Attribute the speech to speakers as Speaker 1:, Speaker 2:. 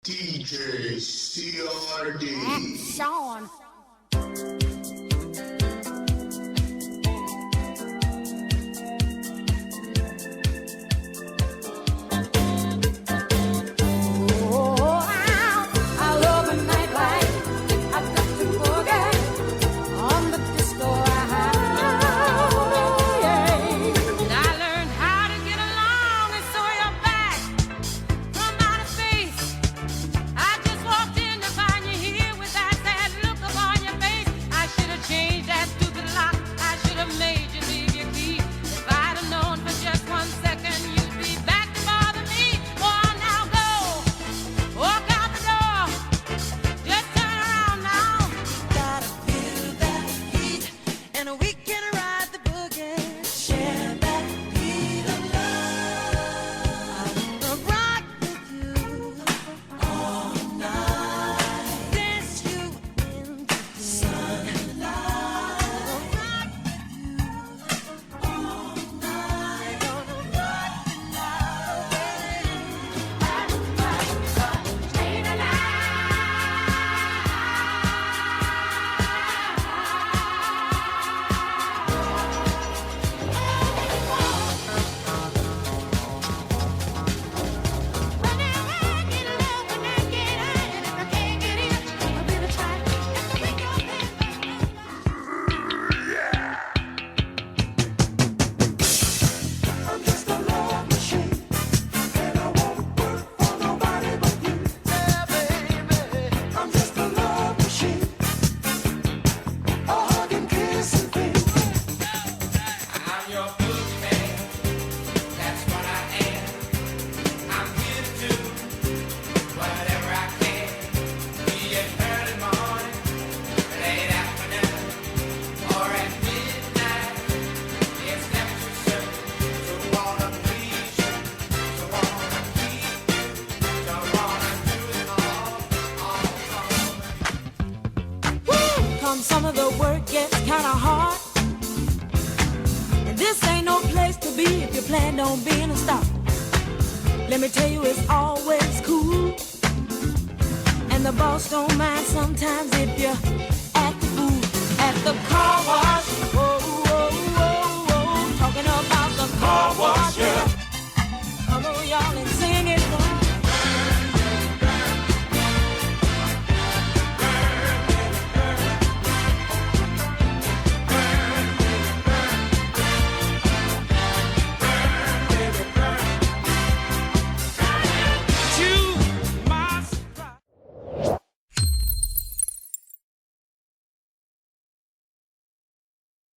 Speaker 1: DJ CRD.
Speaker 2: Sean.
Speaker 3: Some of the work gets kinda hard, and this ain't no place to be if you plan on being a star. Let me tell you, it's always cool, and the boss don't mind sometimes if you act the fool. At the car wash,